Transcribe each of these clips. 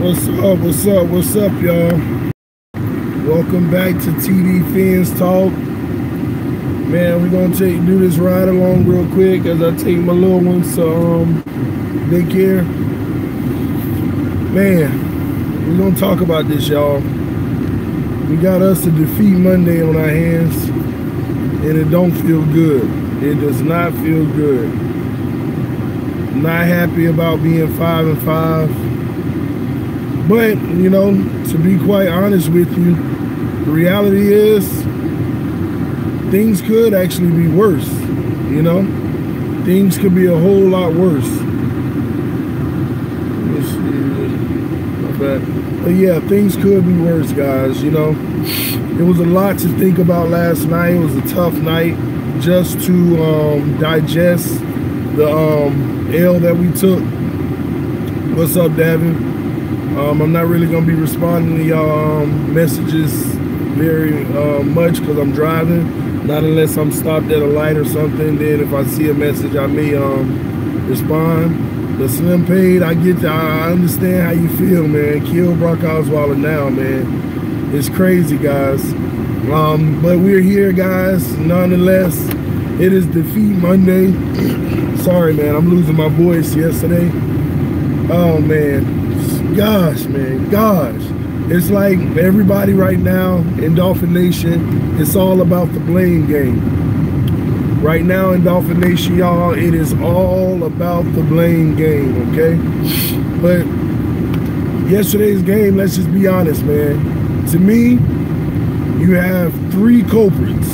What's up? What's up? What's up, y'all? Welcome back to TD Fins Talk. Man, we're gonna do this ride along real quick as I take my little ones to daycare. Man, we're gonna talk about this, y'all. We got us a defeat Monday on our hands, and it don't feel good. It does not feel good. Not happy about being 5-5. But, you know, to be quite honest with you, the reality is things could actually be worse, you know? Things could be a whole lot worse. Let's see. My bad. But yeah, things could be worse, guys, you know? It was a lot to think about last night. It was a tough night just to digest the L that we took. What's up, Davin? I'm not really going to be responding to y'all messages very much because I'm driving. Not unless I'm stopped at a light or something. Then if I see a message, I may respond. The Slim Paid, I understand how you feel, man. Kill Brock Osweiler now, man. It's crazy, guys. But we're here, guys. Nonetheless, it is Defeat Monday. Sorry, man. I'm losing my voice yesterday. Oh, man. Gosh, man, gosh. It's like everybody right now in Dolphin Nation, it's all about the blame game. Right now in Dolphin Nation, y'all, it is all about the blame game, okay? But yesterday's game, let's just be honest, man. To me, you have three culprits.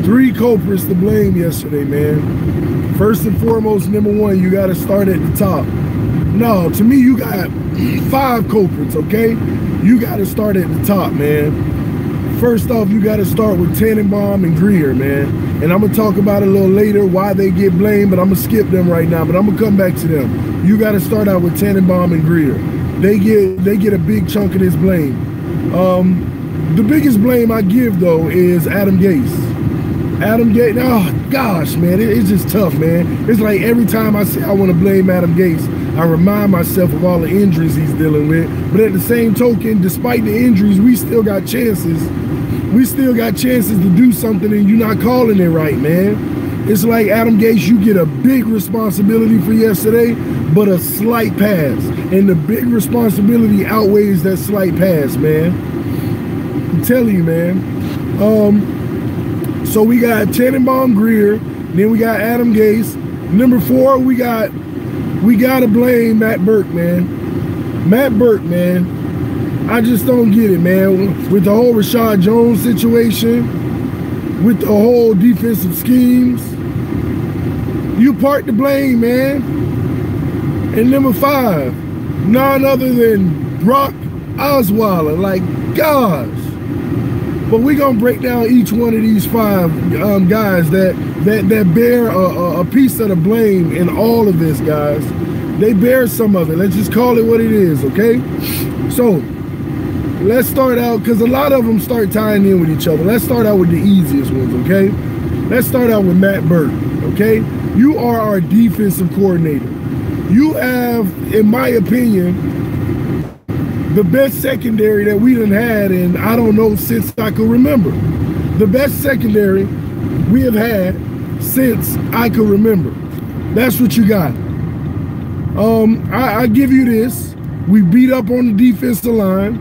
Three culprits to blame yesterday, man. First and foremost, number one, you got to start at the top. No, to me, you got 5 culprits, okay? You got to start at the top, man. First off, you got to start with Tannenbaum and Greer, man. And I'm going to talk about it a little later, why they get blamed, but I'm going to skip them right now, but I'm going to come back to them. You got to start out with Tannenbaum and Greer. They get a big chunk of this blame. The biggest blame I give, though, is Adam Gase. Adam Gase, oh gosh, man, it's just tough, man. It's like every time I say I want to blame Adam Gase, I remind myself of all the injuries he's dealing with. But at the same token, despite the injuries, we still got chances. We still got chances to do something and you're not calling it right, man. It's like Adam Gase, you get a big responsibility for yesterday, but a slight pass. And the big responsibility outweighs that slight pass, man. I'm telling you, man. So we got Tannenbaum Greer, then we got Adam Gase. Number 4, we got to blame Matt Burke, man. Matt Burke, man. I just don't get it, man. With the whole Rashad Jones situation, with the whole defensive schemes, you part the blame, man. And number 5, none other than Brock Osweiler. Like, gosh. But we're going to break down each one of these 5 guys that bear a piece of the blame in all of this, guys. They bear some of it. Let's just call it what it is, okay? So, let's start out, because a lot of them start tying in with each other. Let's start out with the easiest ones, okay? Let's start out with Matt Burke, okay? You are our defensive coordinator. You have, in my opinion, the best secondary that we done had, and I don't know, since I can remember. The best secondary we have had since I can remember. That's what you got. I give you this. We beat up on the defensive line.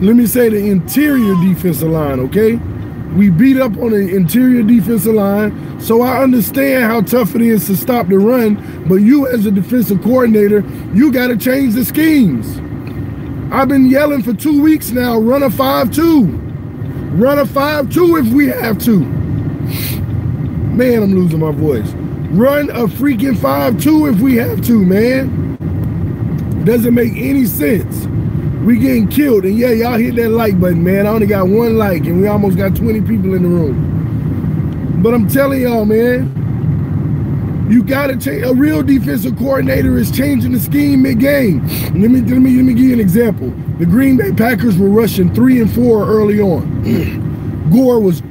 Let me say the interior defensive line, okay? We beat up on the interior defensive line, so I understand how tough it is to stop the run, but you as a defensive coordinator, you got to change the schemes. I've been yelling for 2 weeks now, run a 5-2. Run a 5-2 if we have to. Man, I'm losing my voice. Run a freaking 5-2 if we have to, man. Doesn't make any sense. We getting killed. And yeah, y'all hit that like button, man. I only got 1 like, and we almost got 20 people in the room. But I'm telling y'all, man, you gotta change. A real defensive coordinator is changing the scheme mid-game. Let me give you an example. The Green Bay Packers were rushing 3 and 4 early on. Gore was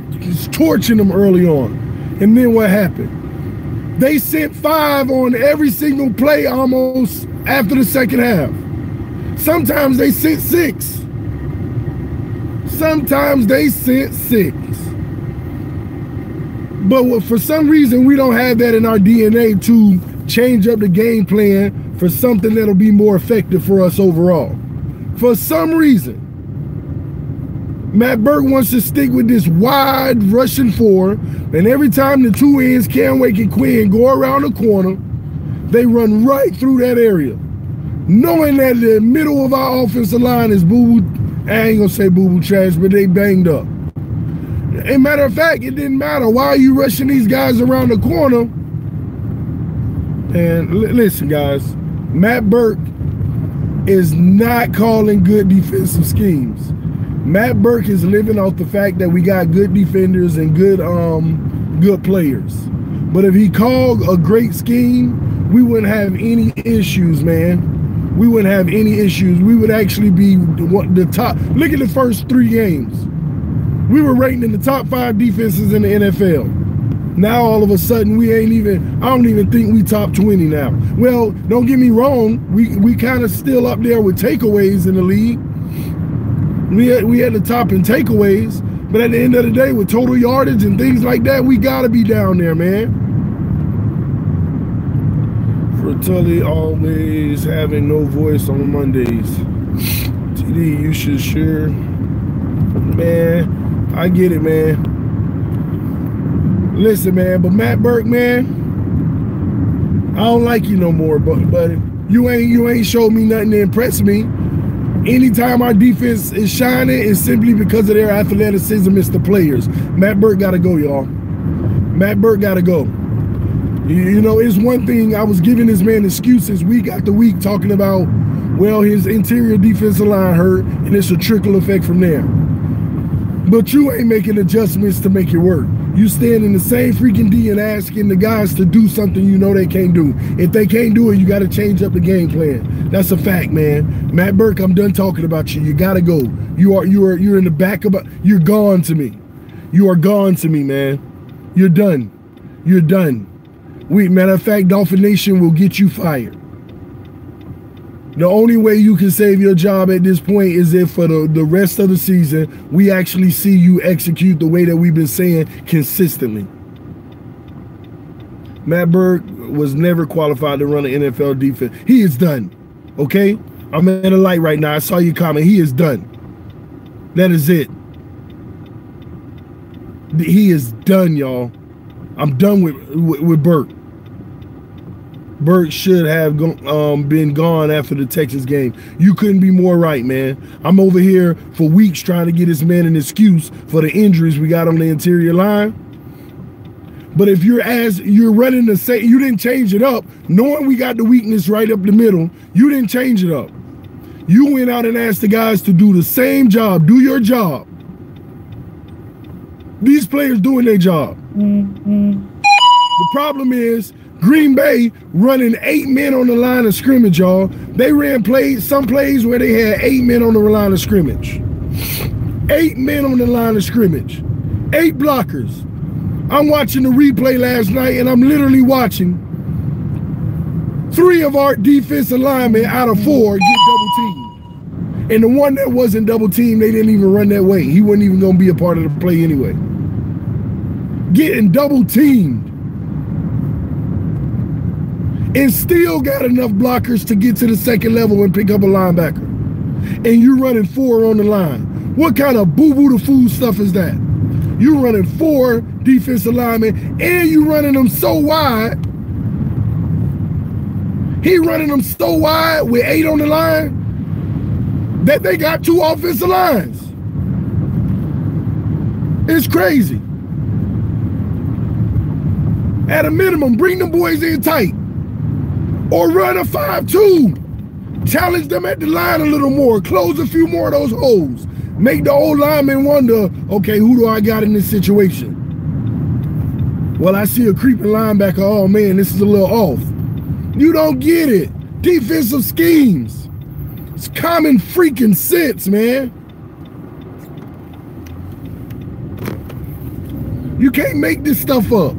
torching them early on. And then what happened? They sent 5 on every single play almost after the second half. Sometimes they sent 6. Sometimes they sent 6. But for some reason, we don't have that in our DNA to change up the game plan for something that'll be more effective for us overall. For some reason, Matt Burke wants to stick with this wide rushing 4, and every time the 2 ends, Canwake and Quinn, go around the corner, they run right through that area, knowing that the middle of our offensive line is boo-boo. I ain't gonna say boo-boo trash, but they banged up. As a matter of fact, it didn't matter. Why are you rushing these guys around the corner? And listen, guys, Matt Burke is not calling good defensive schemes. Matt Burke is living off the fact that we got good defenders and good players. But if he called a great scheme, we wouldn't have any issues, man. We wouldn't have any issues. We would actually be the top. Look at the first 3 games. We were rating in the top 5 defenses in the NFL. Now all of a sudden we ain't even, I don't even think we top 20 now. Well, don't get me wrong, we kind of still up there with takeaways in the league. We had the top in takeaways, but at the end of the day, with total yardage and things like that, we gotta be down there, man. Fratelli always having no voice on Mondays. TD, you should share. Man, I get it, man. Listen, man, but Matt Burke, man, I don't like you no more, buddy. You ain't showed me nothing to impress me. Anytime our defense is shining, it's simply because of their athleticism. It's the players. Matt Burke got to go, y'all. Matt Burke got to go. You know, it's one thing, I was giving this man excuses week after week talking about, well, his interior defensive line hurt, and it's a trickle effect from there. But you ain't making adjustments to make it work. You stand in the same freaking D and asking the guys to do something you know they can't do. If they can't do it, you got to change up the game plan. That's a fact, man. Matt Burke, I'm done talking about you. You got to go. You're in the back of, you're gone to me. You are gone to me, man. You're done. You're done. Matter of fact, Dolphin Nation will get you fired. The only way you can save your job at this point is if for the rest of the season, we actually see you execute the way that we've been saying consistently. Matt Burke was never qualified to run an NFL defense. He is done, okay? I'm in a light right now. I saw your comment. He is done. That is it. He is done, y'all. I'm done with Burke. Burke should have been gone after the Texas game. You couldn't be more right, man. I'm over here for weeks trying to get this man an excuse for the injuries we got on the interior line. But if you're running the same, you didn't change it up, knowing we got the weakness right up the middle, you didn't change it up. You went out and asked the guys to do the same job, do your job. These players doing their job. The problem is, Green Bay running 8 men on the line of scrimmage, y'all. They ran some plays where they had 8 men on the line of scrimmage. 8 men on the line of scrimmage. 8 blockers. I'm watching the replay last night, and I'm literally watching 3 of our defensive linemen out of 4 get double teamed. And the one that wasn't double teamed, they didn't even run that way. He wasn't even going to be a part of the play anyway. Getting double teamed. And still got enough blockers to get to the second level and pick up a linebacker. And you running 4 on the line. What kind of boo-boo the fool stuff is that? You running 4 defensive linemen and you running them so wide. He running them so wide with 8 on the line that they got 2 offensive lines. It's crazy. At a minimum, bring them boys in tight. Or run a 5-2. Challenge them at the line a little more. Close a few more of those holes. Make the old lineman wonder, okay, who do I got in this situation? Well, I see a creeping linebacker. Oh, man, this is a little off. You don't get it. Defensive schemes. It's common freaking sense, man. You can't make this stuff up.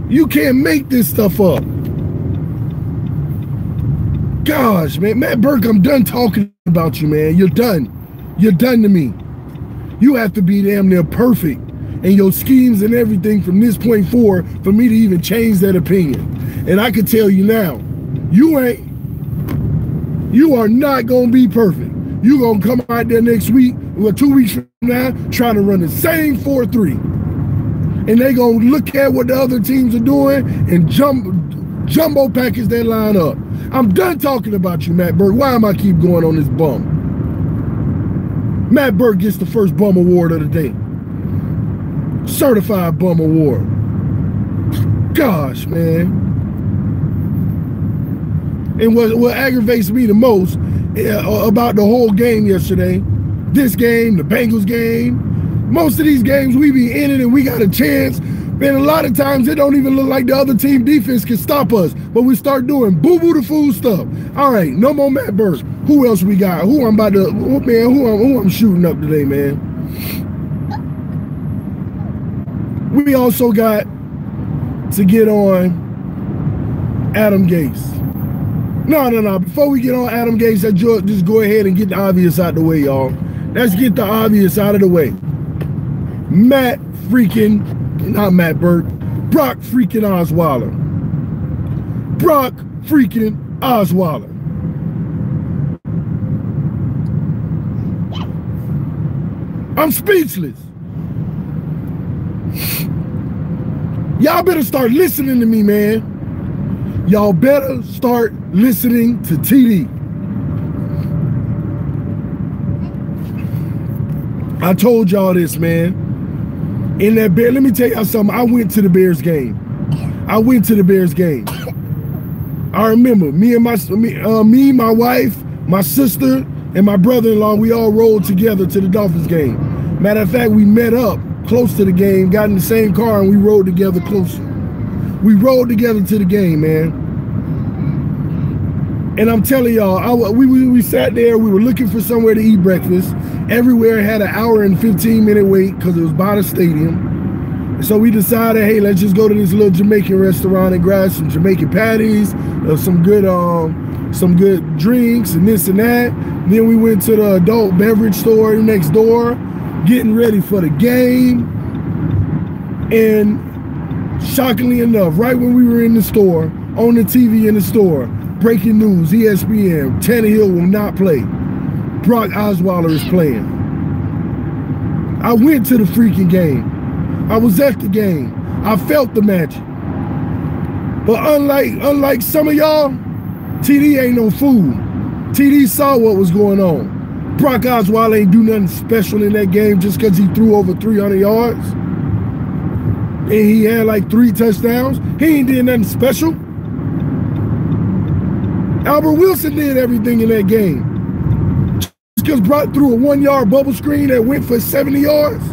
You can't make this stuff up. Gosh, man. Matt Burke, I'm done talking about you, man. You're done. You're done to me. You have to be damn near perfect in your schemes and everything from this point forward for me to even change that opinion. And I can tell you now, you ain't. You are not going to be perfect. You're going to come out there next week, or 2 weeks from now, trying to run the same 4-3. And they going to look at what the other teams are doing and jumbo package that line up. I'm done talking about you, Matt Burke. Why am I keep going on this bum? Matt Burke gets the first bum award of the day. Certified bum award. Gosh, man. And what aggravates me the most about the whole game yesterday, this game, the Bengals game, most of these games we be in it and we got a chance. Man, a lot of times it don't even look like the other team defense can stop us, but we start doing boo-boo the fool stuff. All right, no more Matt Burke. Who else we got? Who I'm shooting up today, man? We also got to get on Adam Gase. No. Before we get on Adam Gase, let's just go ahead and get the obvious out the way, y'all. Let's get the obvious out of the way. Not Matt Burke, Brock freaking Osweiler. Brock freaking Osweiler. I'm speechless. Y'all better start listening to me, man. Y'all better start listening to TD. I told y'all this, man. In that Bear, let me tell y'all something. I went to the Bears game. I remember me, my wife, my sister, and my brother-in-law, we all rode together to the Dolphins game. Matter of fact, we met up close to the game, got in the same car, and we rode together closer. We rode together to the game, man. And I'm telling y'all, we sat there, we were looking for somewhere to eat breakfast. Everywhere had an hour and 15-minute wait because it was by the stadium. So we decided, hey, let's just go to this little Jamaican restaurant and grab some Jamaican patties, some good drinks and this and that. Then we went to the adult beverage store next door, getting ready for the game. And shockingly enough, right when we were in the store, on the TV in the store, breaking news, ESPN, Tannehill will not play. Brock Osweiler is playing. I went to the freaking game. I was at the game. I felt the magic. But unlike some of y'all, TD ain't no fool. TD saw what was going on. Brock Osweiler ain't do nothing special in that game just because he threw over 300 yards. And he had like 3 touchdowns. He ain't did nothing special. Albert Wilson did everything in that game. Just because Brock threw a 1-yard bubble screen that went for 70 yards.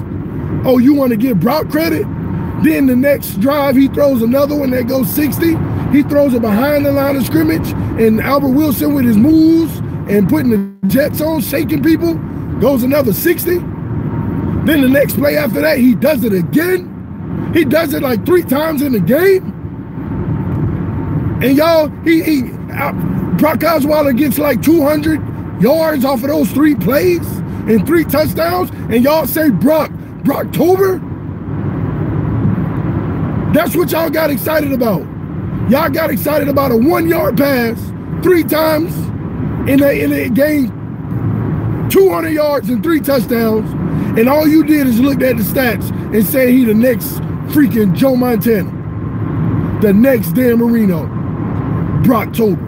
Oh, you want to give Brock credit? Then the next drive, he throws another one that goes 60. He throws it behind the line of scrimmage, and Albert Wilson with his moves and putting the Jets on, shaking people, goes another 60. Then the next play after that, he does it again. He does it like 3 times in the game. And y'all, Brock Osweiler gets like 200 yards off of those 3 plays and 3 touchdowns, and y'all say Brocktober? That's what y'all got excited about. Y'all got excited about a 1-yard pass 3 times in a game, 200 yards and 3 touchdowns, and all you did is looked at the stats and say he the next freaking Joe Montana, the next Dan Marino, Brocktober.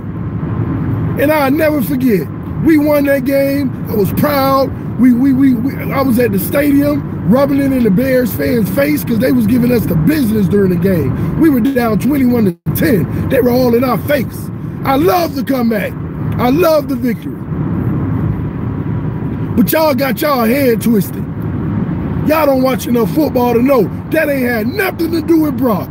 And I'll never forget, we won that game. I was proud. I was at the stadium rubbing it in the Bears fans' face because they was giving us the business during the game. We were down 21-10. They were all in our face. I love the comeback. I love the victory. But y'all got y'all head twisted. Y'all don't watch enough football to know that ain't had nothing to do with Brock.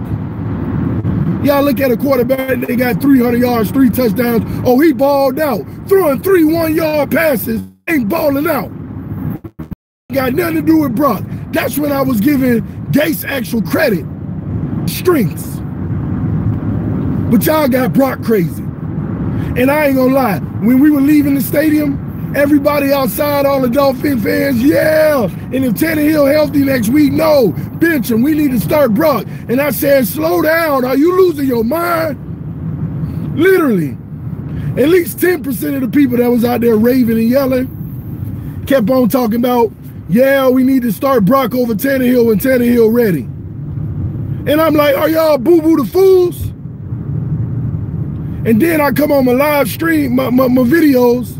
Y'all look at a quarterback, they got 300 yards, 3 touchdowns. Oh, he balled out. Throwing 3 1-yard passes, ain't balling out. Got nothing to do with Brock. That's when I was giving Gase actual credit. Strengths. But y'all got Brock crazy. And I ain't gonna lie, when we were leaving the stadium, everybody outside, all the Dolphin fans, yeah. And if Tannehill healthy next week, no, bench him. We need to start Brock. And I said, slow down. Are you losing your mind? Literally. At least 10% of the people that was out there raving and yelling kept on talking about, yeah, we need to start Brock over Tannehill when Tannehill ready. And I'm like, are y'all boo-boo the fools? And then I come on my live stream, my videos,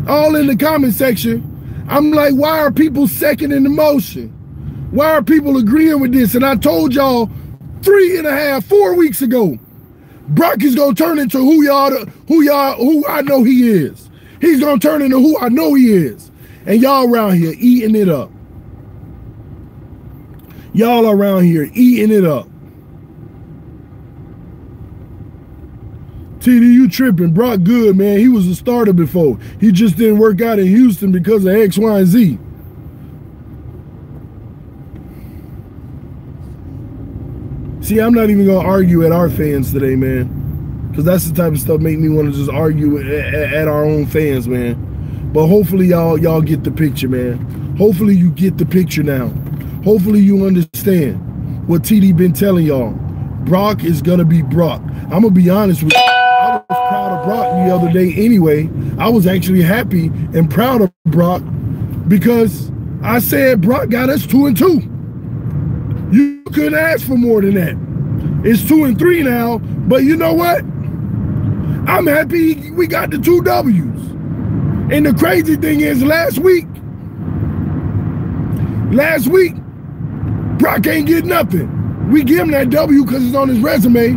all in the comment section. I'm like, why are people seconding the motion? Why are people agreeing with this? And I told y'all 3.5, 4 weeks ago, Brock is gonna turn into who I know he is. He's gonna turn into who I know he is. And y'all around here eating it up. Y'all around here eating it up. TD, you tripping. Brock good, man. He was a starter before. He just didn't work out in Houston because of X, Y, and Z. See, I'm not even going to argue at our fans today, man. Because that's the type of stuff make me want to just argue at our own fans, man. But hopefully y'all get the picture, man. Hopefully you get the picture now. Hopefully you understand what TD been telling y'all. Brock is going to be Brock. I'm going to be honest with you. I was proud of Brock the other day anyway. I was actually happy and proud of Brock because I said Brock got us 2-2. You couldn't ask for more than that. It's 2-3 now, but you know what? I'm happy we got the 2 W's. And the crazy thing is last week, Brock ain't get nothing. We give him that W because it's on his resume,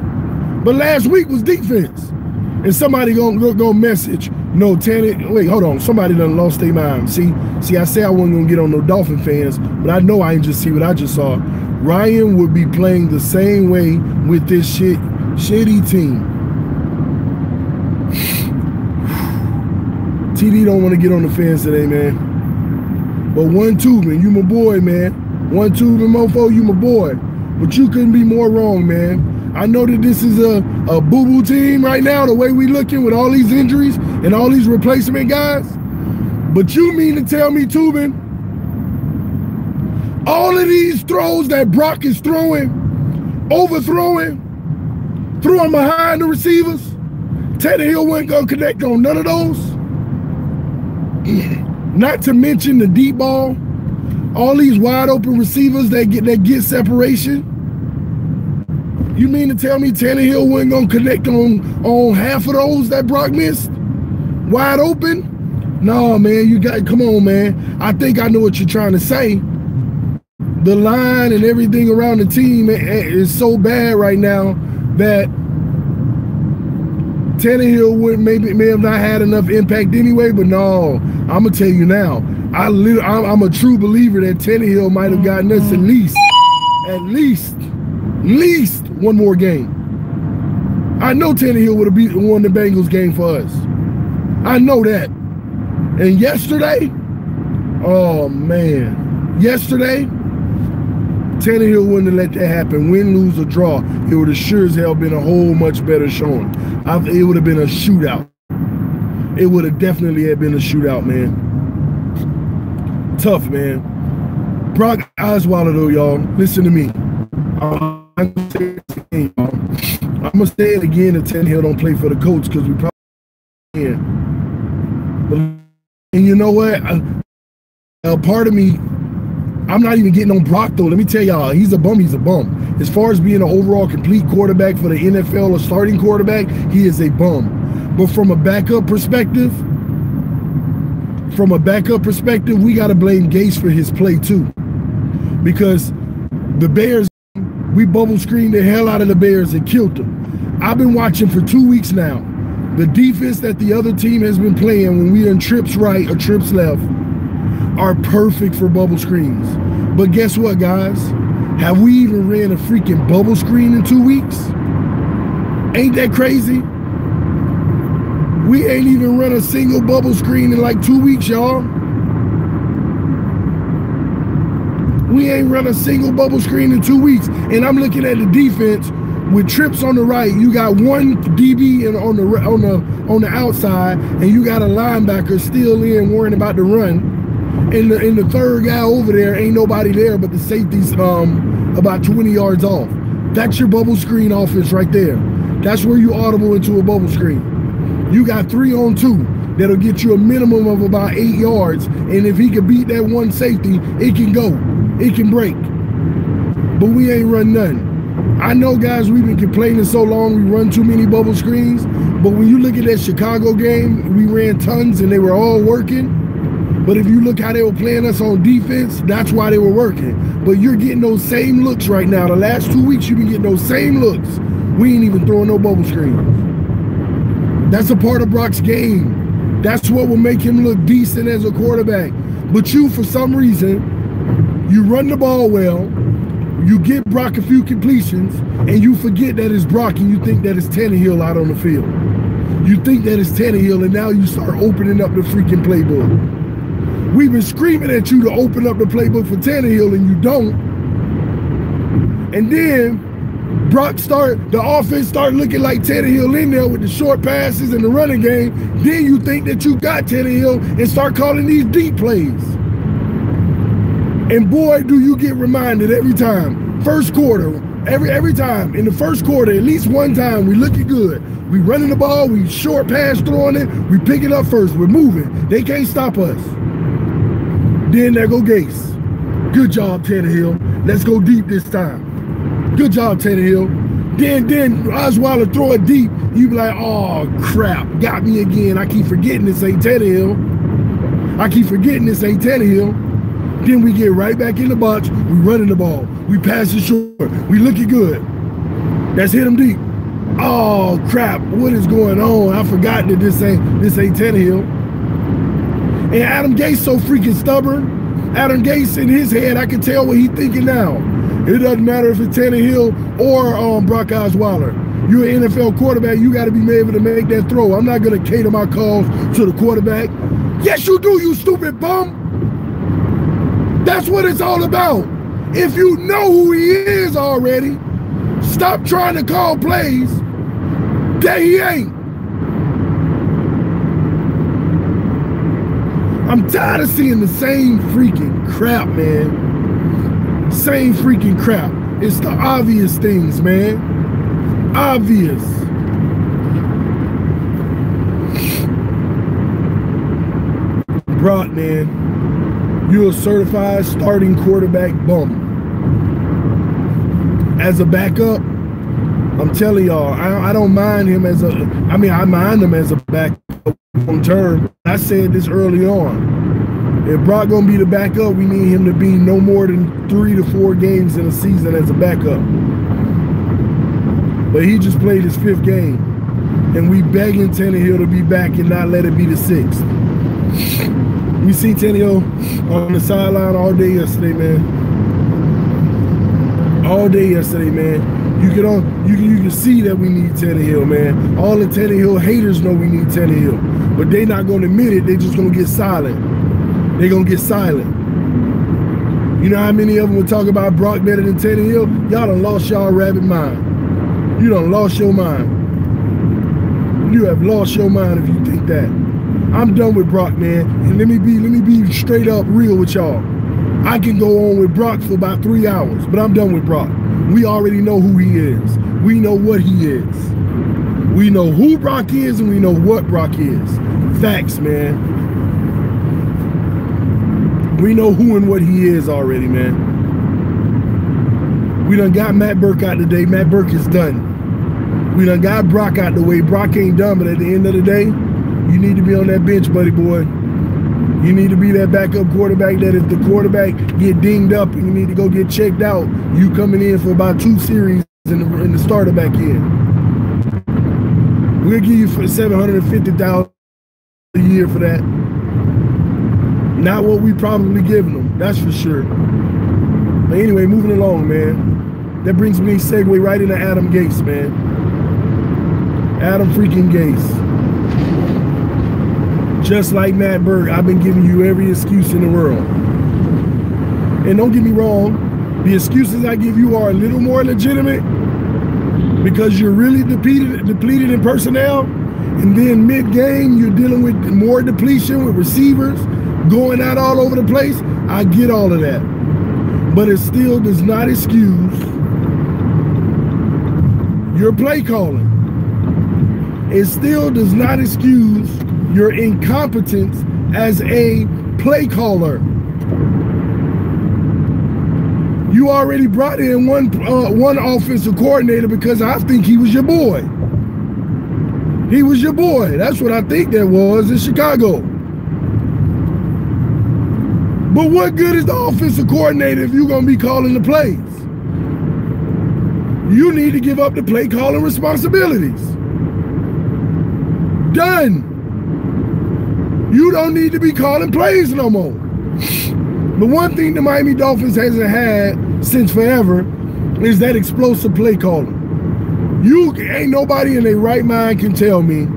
but last week was defense. And somebody gonna message, no, wait, hold on. Somebody done lost their mind. See, I say I wasn't gonna get on no Dolphin fans, but I know I ain't just see what I just saw. Ryan would be playing the same way with this shitty team. TD don't want to get on the fans today, man. But 1-2, man, you my boy, man. 1-2, the mofo, you my boy. But you couldn't be more wrong, man. I know that this is a boo-boo team right now, the way we looking with all these injuries and all these replacement guys. But you mean to tell me, Tubin, all of these throws that Brock is throwing, overthrowing, throwing behind the receivers, Tannehill wasn't going to connect on none of those? Not to mention the deep ball, all these wide open receivers that get separation. You mean to tell me Tannehill wasn't going to connect on half of those that Brock missed? Wide open? No, man, come on, man. I think I know what you're trying to say. The line and everything around the team is so bad right now that Tannehill may have not had enough impact anyway, but no, I'm going to tell you now. I'm a true believer that Tannehill might have gotten us at least one more game. I know Tannehill would have won the Bengals game for us. I know that. And yesterday, oh man, yesterday, Tannehill wouldn't have let that happen. Win, lose, or draw. It would have sure as hell been a whole much better showing. It would have been a shootout. It would have definitely have been a shootout, man. Tough, man. Brock Osweiler, though, y'all. Listen to me. I'm gonna say it again that Tannehill don't play for the coach because we probably can. And you know what? Part of me, I'm not even getting on Brock though. Let me tell y'all, he's a bum. He's a bum. As far as being an overall complete quarterback for the NFL, a starting quarterback, he is a bum. But from a backup perspective, we got to blame Gase for his play too, because the Bears, we bubble screened the hell out of the Bears and killed them. I've been watching for 2 weeks now. The defense that the other team has been playing when we in trips right or trips left are perfect for bubble screens. But guess what, guys? Have we even ran a freaking bubble screen in 2 weeks? Ain't that crazy? We ain't even run a single bubble screen in like 2 weeks, y'all. We ain't run a single bubble screen in 2 weeks. And I'm looking at the defense with trips on the right, you got one DB on the outside, and you got a linebacker still in worrying about the run. And the third guy over there, ain't nobody there but the safety's about 20 yards off. That's your bubble screen offense right there. That's where you audible into a bubble screen. You got 3-on-2 that'll get you a minimum of about 8 yards. And if he can beat that one safety, it can go. It can break. But we ain't run nothing. I know, guys, we've been complaining so long we run too many bubble screens. But when you look at that Chicago game, we ran tons and they were all working. But if you look how they were playing us on defense, that's why they were working. But you're getting those same looks right now. The last 2 weeks, you've been getting those same looks. We ain't even throwing no bubble screens. That's a part of Brock's game. That's what will make him look decent as a quarterback. But you, for some reason, you run the ball well, you get Brock a few completions, and you forget that it's Brock and you think that it's Tannehill out on the field. You think that it's Tannehill, and now you start opening up the freaking playbook. We've been screaming at you to open up the playbook for Tannehill, and you don't. And then the offense start looking like Tannehill in there with the short passes and the running game. Then you think that you got Tannehill and start calling these deep plays. And boy, do you get reminded every time. First quarter, every time in the first quarter, at least one time, we looking good. We running the ball, we short pass throwing it, we pick it up first, we're moving. They can't stop us. Then there go Gase. Good job, Tannehill. Let's go deep this time. Good job, Tannehill. Then Osweiler throw it deep. You be like, oh crap, got me again. I keep forgetting this ain't Tannehill. I keep forgetting this ain't Tannehill. Then we get right back in the box. We running the ball. We pass it short. We looking good. Let's hit him deep. Oh crap, what is going on? I forgot that this ain't Tannehill. And Adam Gase so freaking stubborn. Adam Gase in his head, I can tell what he's thinking now. It doesn't matter if it's Tannehill or Brock Osweiler. You're an NFL quarterback, you got to be able to make that throw. I'm not going to cater my calls to the quarterback. Yes, you do, you stupid bum. That's what it's all about. If you know who he is already, stop trying to call plays that he ain't. I'm tired of seeing the same freaking crap, man. Same freaking crap. It's the obvious things, man. Obvious. Brock, man, you're a certified starting quarterback bum. As a backup, I'm telling y'all, I don't mind him as I mind him as a backup long term. I said this early on. If Brock gonna be the backup, we need him to be no more than 3 to 4 games in a season as a backup. But he just played his 5th game, and we begging Tannehill to be back and not let it be the 6th. We see Tannehill on the sideline all day yesterday, man. All day yesterday, man. You can see that we need Tannehill, man. All the Tannehill haters know we need Tannehill, but they not gonna admit it. They just gonna get silent. They gonna get silent. You know how many of them would talk about Brock better than Tannehill? Y'all done lost y'all rabbit mind. You done lost your mind. You have lost your mind if you think that. I'm done with Brock, man. And let me be straight up real with y'all. I can go on with Brock for about 3 hours, but I'm done with Brock. We already know who he is. We know what he is. We know who Brock is, and we know what Brock is. Facts, man. We know who and what he is already, man. We done got Matt Burke out today. Matt Burke is done. We done got Brock out the way. Brock ain't done, but at the end of the day, you need to be on that bench, buddy boy. You need to be that backup quarterback that if the quarterback get dinged up and you need to go get checked out, you coming in for about 2 series and the starter back in. We'll give you for $750,000 a year for that. Not what we probably giving them, that's for sure. But anyway, moving along, man. That brings me segue right into Adam Gase, man. Adam freaking Gase. Just like Matt Burke, I've been giving you every excuse in the world. And don't get me wrong, the excuses I give you are a little more legitimate, because you're really depleted in personnel, and then mid-game you're dealing with more depletion with receivers going out all over the place. I get all of that, but it still does not excuse your play calling. It still does not excuse your incompetence as a play caller. You already brought in one offensive coordinator because I think he was your boy. He was your boy. That's what I think that was in Chicago. But what good is the offensive coordinator if you're going to be calling the plays? You need to give up the play calling responsibilities. Done. You don't need to be calling plays no more. The one thing the Miami Dolphins hasn't had since forever is that explosive play calling. You ain't nobody in their right mind can tell me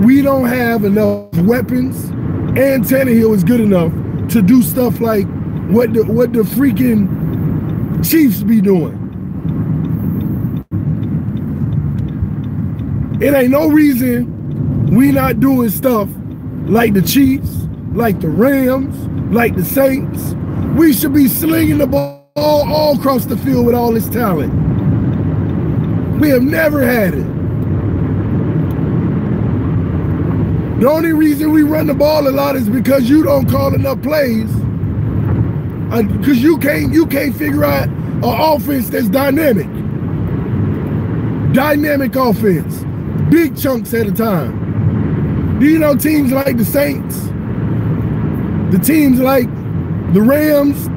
we don't have enough weapons and Tannehill is good enough to do stuff like what the freaking Chiefs be doing. It ain't no reason we not doing stuff like the Chiefs, like the Rams, like the Saints. We should be slinging the ball all across the field with all this talent. We have never had it. The only reason we run the ball a lot is because you don't call enough plays. Because you can't figure out an offense that's dynamic. Dynamic offense. Big chunks at a time. Do you know teams like the Saints? The teams like the Rams?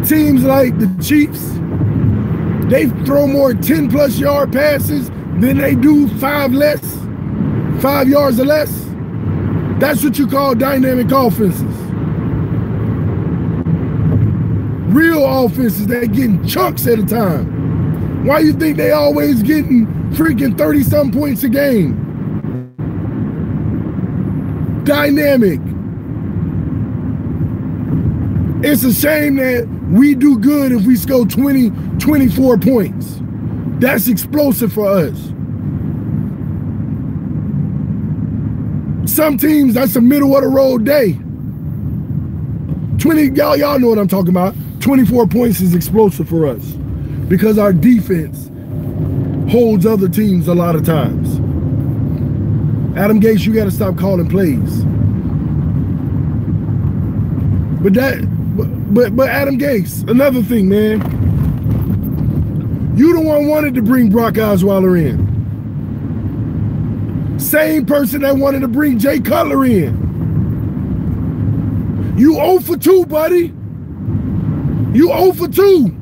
Teams like the Chiefs? They throw more 10+ yard passes than they do 5 yards or less. That's what you call dynamic offenses. Real offenses that getting chunks at a time. Why you think they always getting freaking 30-some points a game? Dynamic. It's a shame that we do good if we score 20, 24 points. That's explosive for us. Some teams, that's a middle of the road day. 20, y'all know what I'm talking about. 24 points is explosive for us because our defense holds other teams a lot of times. Adam Gase, you got to stop calling plays. But Adam Gase, another thing, man. You the one wanted to bring Brock Osweiler in. Same person that wanted to bring Jay Cutler in. You 0 for 2, buddy. You 0 for 2.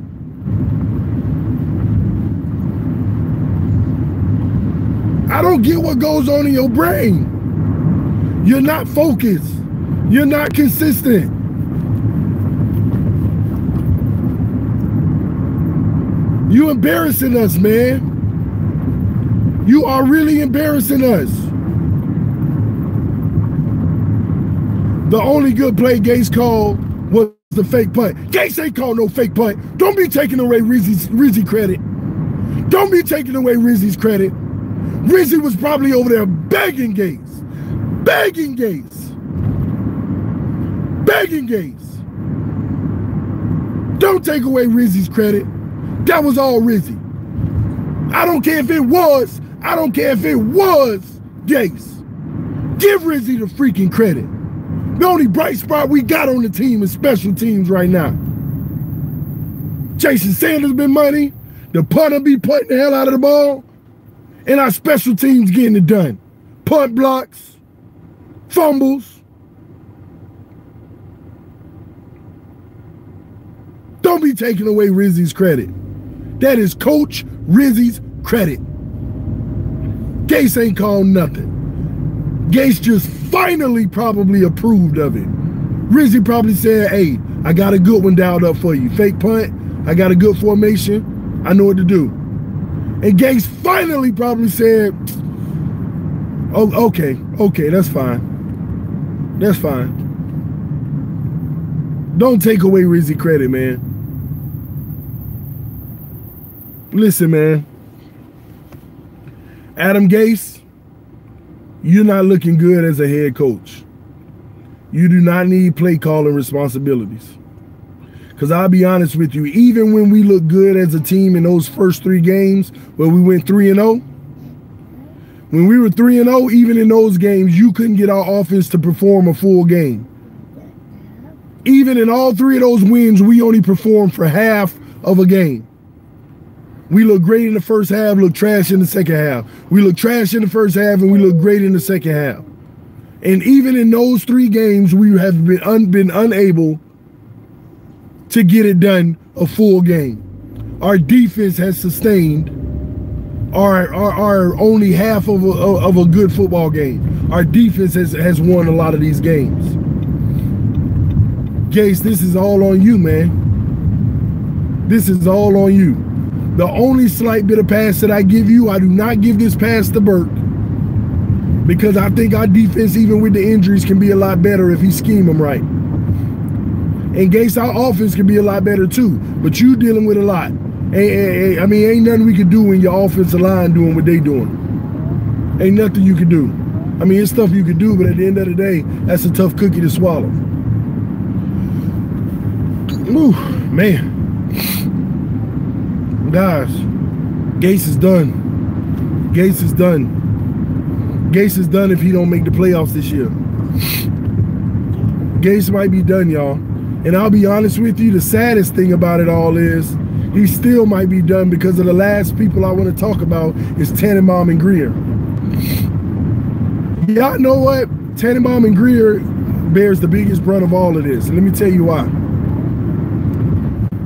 I don't get what goes on in your brain. You're not focused. You're not consistent. You embarrassing us, man. You are really embarrassing us. The only good play Gase called was the fake punt. Gase ain't called no fake punt. Don't be taking away Rizzy credit. Don't be taking away Rizzy's credit. Rizzy was probably over there begging Gase. Begging Gase. Begging Gase. Don't take away Rizzy's credit. That was all Rizzy. I don't care if it was. I don't care if it was Gase. Give Rizzy the freaking credit. The only bright spot we got on the team is special teams right now. Jason Sanders been money. The punter be putting the hell out of the ball. And our special teams getting it done. Punt blocks. Fumbles. Don't be taking away Rizzy's credit. That is Coach Rizzy's credit. Gase ain't called nothing. Gase just finally probably approved of it. Rizzy probably said, hey, I got a good one dialed up for you. Fake punt, I got a good formation, I know what to do. And Gase finally probably said, oh, okay, that's fine. That's fine. Don't take away Rizzy credit, man. Listen, man. Adam Gase, you're not looking good as a head coach. You do not need play calling responsibilities. Because I'll be honest with you, even when we look good as a team in those first 3 games where we went 3-0, when we were 3-0, even in those games, you couldn't get our offense to perform a full game. Even in all 3 of those wins, we only performed for half of a game. We look great in the first half, look trash in the second half. We look trash in the first half, and we look great in the second half. And even in those 3 games, we have been unable to get it done a full game. Our defense has sustained our only half of a good football game. Our defense has won a lot of these games. Gase, this is all on you, man. This is all on you. The only slight bit of pass that I give you, I do not give this pass to Burke, because I think our defense, even with the injuries, can be a lot better if he scheme them right. And Gase, our offense can be a lot better too, but you dealing with a lot. I mean, ain't nothing we can do when your offensive line doing what they doing. Ain't nothing you can do. I mean, it's stuff you can do, but at the end of the day, that's a tough cookie to swallow. Ooh, man. Guys, Gase is done. Gase is done. Gase is done if he don't make the playoffs this year. Gase might be done, y'all. And I'll be honest with you, the saddest thing about it all is he still might be done, because of the last people I want to talk about is Tannenbaum and Greer. Y'all know what? Tannenbaum and Greer bears the biggest brunt of all of this. And let me tell you why.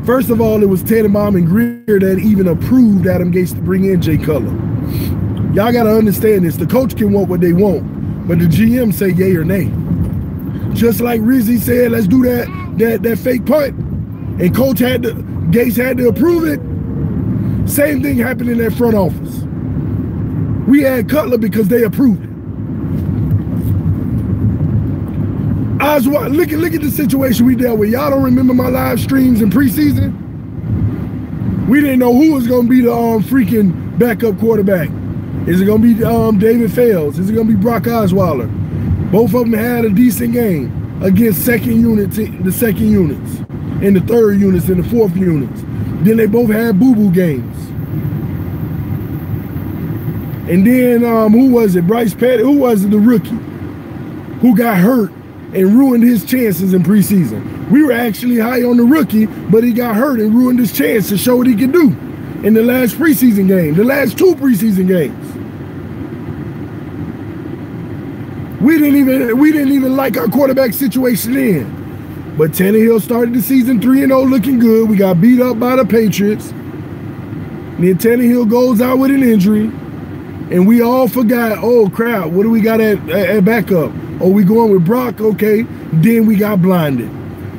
First of all, it was Tannenbaum and Greer that even approved Adam Gase to bring in Jay Cutler. Y'all got to understand this. The coach can want what they want, but the GM say yay or nay. Just like Rizzy said, let's do that fake punt, and Gase had to approve it. Same thing happened in that front office. We had Cutler because they approved it. Osweiler, look at the situation we dealt with. Y'all don't remember my live streams in preseason? We didn't know who was going to be the freaking backup quarterback. Is it going to be David Fales? Is it going to be Brock Osweiler? Both of them had a decent game against the second units, and the third units, and the fourth units. Then they both had boo-boo games. And then, who was it? Bryce Petty, who was it, the rookie, who got hurt and ruined his chances in preseason. We were actually high on the rookie, but he got hurt and ruined his chance to show what he could do in the last preseason game, the last 2 preseason games. We didn't even like our quarterback situation then. But Tannehill started the season 3-0 looking good. We got beat up by the Patriots. Then Tannehill goes out with an injury. And we all forgot, oh crap, what do we got at backup? Oh, we going with Brock, okay. Then we got blinded.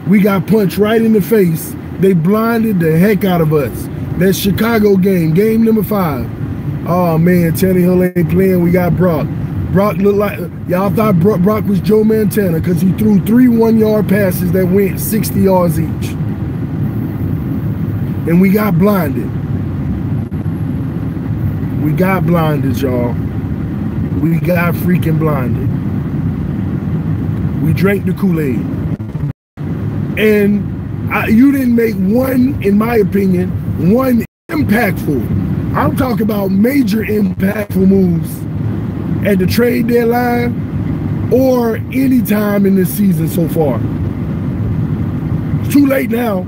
We got punched right in the face. They blinded the heck out of us. That Chicago game number 5. Oh man, Tannehill ain't playing, we got Brock. Brock looked like, y'all thought Brock was Joe Montana because he threw 3 one-yard passes that went 60 yards each. And we got blinded. We got blinded, y'all. We got freaking blinded. We drank the Kool-Aid. And you didn't make one, in my opinion, one impactful, I'm talking about major impactful moves at the trade deadline or any time in this season so far. It's too late now.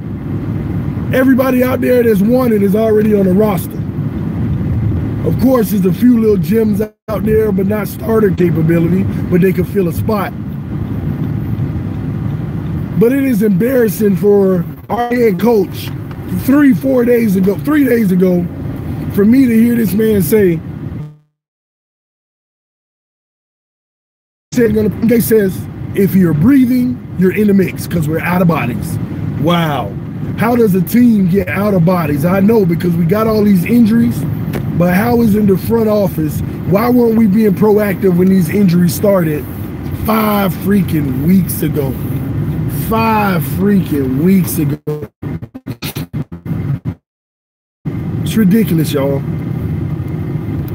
Everybody out there that's wanted is already on the roster. Of course, there's a few little gems out there, but not starter capability, but they could fill a spot. But it is embarrassing for our head coach 3 days ago, for me to hear this man say, they says, if you're breathing, you're in the mix because we're out of bodies. Wow. How does a team get out of bodies? I know, because we got all these injuries, but how is in the front office? Why weren't we being proactive when these injuries started 5 freaking weeks ago? 5 freaking weeks ago. It's ridiculous, y'all.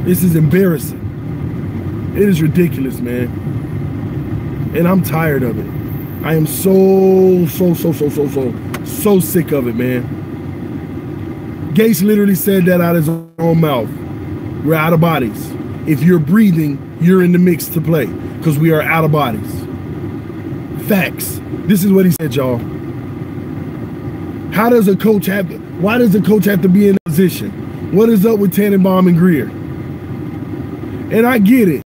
This is embarrassing. It is ridiculous, man. And I'm tired of it. I am so sick of it, man. Gase literally said that out of his own mouth. We're out of bodies. If you're breathing, you're in the mix to play because we are out of bodies. Facts. This is what he said, y'all. How does a coach have to, why does a coach have to be in a position? What is up with Tannenbaum and Greer? And I get it.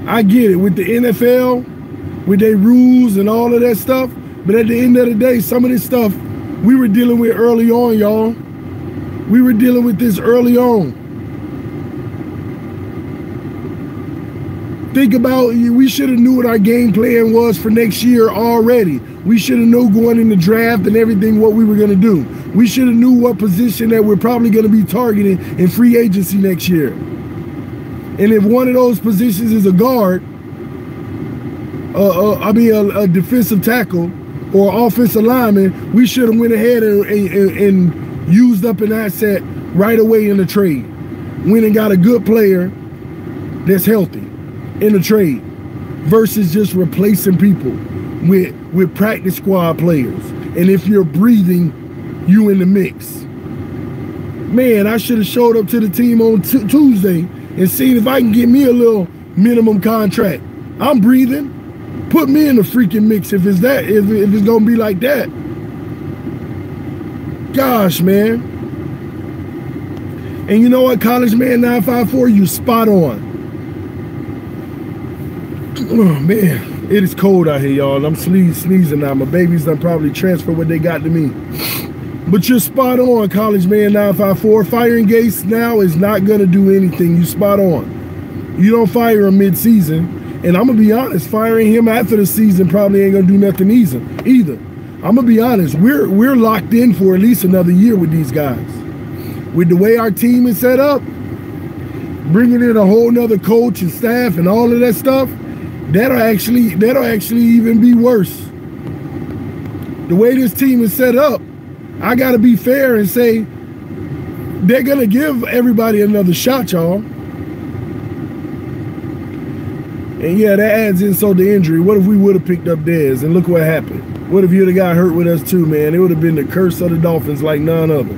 I get it with the NFL, with their rules and all of that stuff. But at the end of the day, some of this stuff we were dealing with early on, y'all. We were dealing with this early on. Think about, we should have knew what our game plan was for next year already. We should have known going in the draft and everything what we were going to do. We should have knew what position that we're probably going to be targeting in free agency next year. And if one of those positions is a guard, a defensive tackle or offensive lineman, we should have went ahead and used up an asset right away in the trade. Went and got a good player that's healthy in the trade versus just replacing people with practice squad players. And if you're breathing, you in the mix. Man, I should have showed up to the team on Tuesday and seen if I can get me a little minimum contract. I'm breathing. Put me in the freaking mix if it's that, if it's gonna be like that. Gosh, man. And you know what, College Man 954, you spot on. Oh man, it is cold out here, y'all. I'm sneezing now. My babies done probably transfer what they got to me. But you're spot on, College Man 954. Firing Gase now is not gonna do anything. You spot on. You don't fire him mid-season. And I'm gonna be honest, firing him after the season probably ain't gonna do nothing either. I'm gonna be honest, we're locked in for at least another year with these guys. With the way our team is set up, bringing in a whole nother coach and staff and all of that stuff, that'll actually even be worse. The way this team is set up, I gotta be fair and say they're gonna give everybody another shot, y'all. And yeah, that adds insult to injury. What if we would have picked up Dez and look what happened? What if you'd have got hurt with us too, man? It would have been the curse of the Dolphins like none other.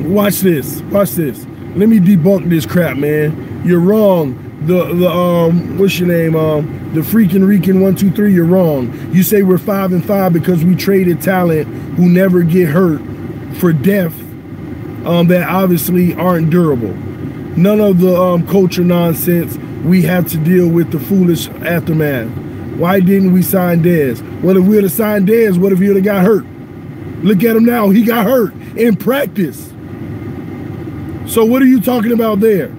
Watch this. Watch this. Let me debunk this crap, man. You're wrong. What's your name? The freaking Rican 123. You're wrong. You say we're 5-5 because we traded talent who never get hurt for depth that obviously aren't durable. None of the culture nonsense. We have to deal with the foolish aftermath. Why didn't we sign Dez? Well, if we would have signed Dez, what if he would have got hurt? Look at him now. He got hurt in practice. So what are you talking about there?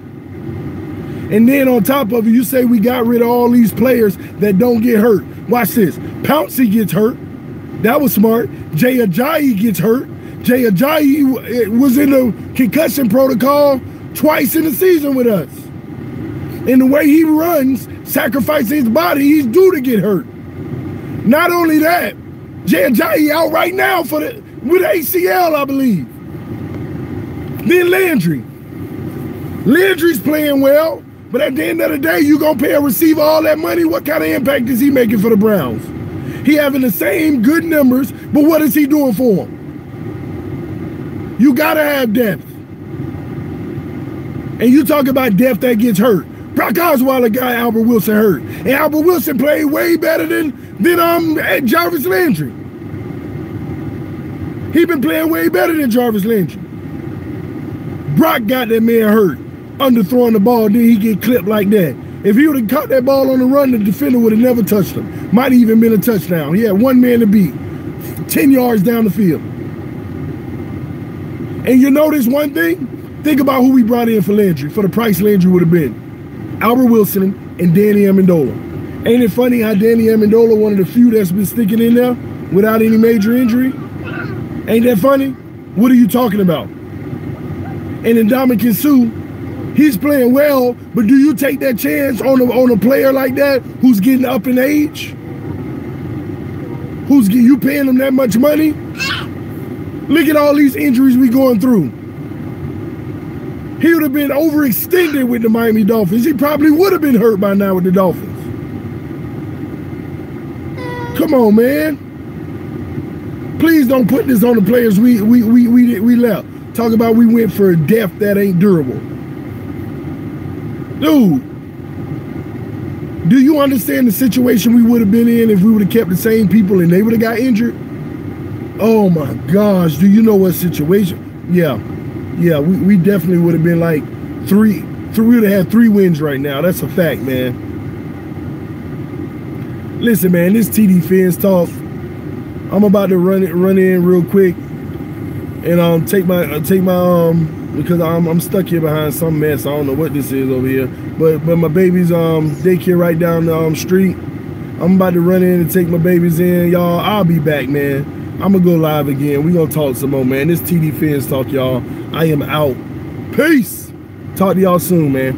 And then on top of it, you say we got rid of all these players that don't get hurt. Watch this. Pouncey gets hurt. That was smart. Jay Ajayi gets hurt. Jay Ajayi was in the concussion protocol twice in the season with us. And the way he runs, sacrificing his body, he's due to get hurt. Not only that, Jay Ajayi out right now with ACL, I believe. Then Landry. Landry's playing well, but at the end of the day, you gonna pay a receiver all that money. What kind of impact is he making for the Browns? He having the same good numbers, but what is he doing for them? You gotta have depth. And you talk about depth that gets hurt. Brock Osweiler got Albert Wilson hurt. And Albert Wilson played way better than Jarvis Landry. He been playing way better than Jarvis Landry. Brock got that man hurt, underthrowing the ball, then he get clipped like that. If he would have caught that ball on the run, the defender would have never touched him. Might have even been a touchdown. He had one man to beat, 10 yards down the field. And you notice one thing? Think about who we brought in for Landry, for the price Landry would have been. Albert Wilson and Danny Amendola. Ain't it funny how Danny Amendola, one of the few that's been sticking in there without any major injury? Ain't that funny? What are you talking about? And then Ndamukong Suh, he's playing well, but do you take that chance on a player like that who's getting up in age? You paying him that much money? Look at all these injuries we going through. He would have been overextended with the Miami Dolphins. He probably would have been hurt by now with the Dolphins. Come on, man. Please don't put this on the players we left. Talk about we went for a death that ain't durable. Dude, do you understand the situation we would have been in if we would have kept the same people and they would have got injured? Oh my gosh, do you know what situation? Yeah, we definitely would have been like we would have had 3 wins right now. That's a fact, man. Listen, man, this TD Fins talk. I'm about to run in real quick and take my because I'm stuck here behind some mess. I don't know what this is over here, but my baby's daycare right down the street. I'm about to run in and take my babies in, y'all. I'll be back, man. I'm gonna go live again. We gonna talk some more, man. This TD Fins talk, y'all. I am out. Peace. Talk to y'all soon, man.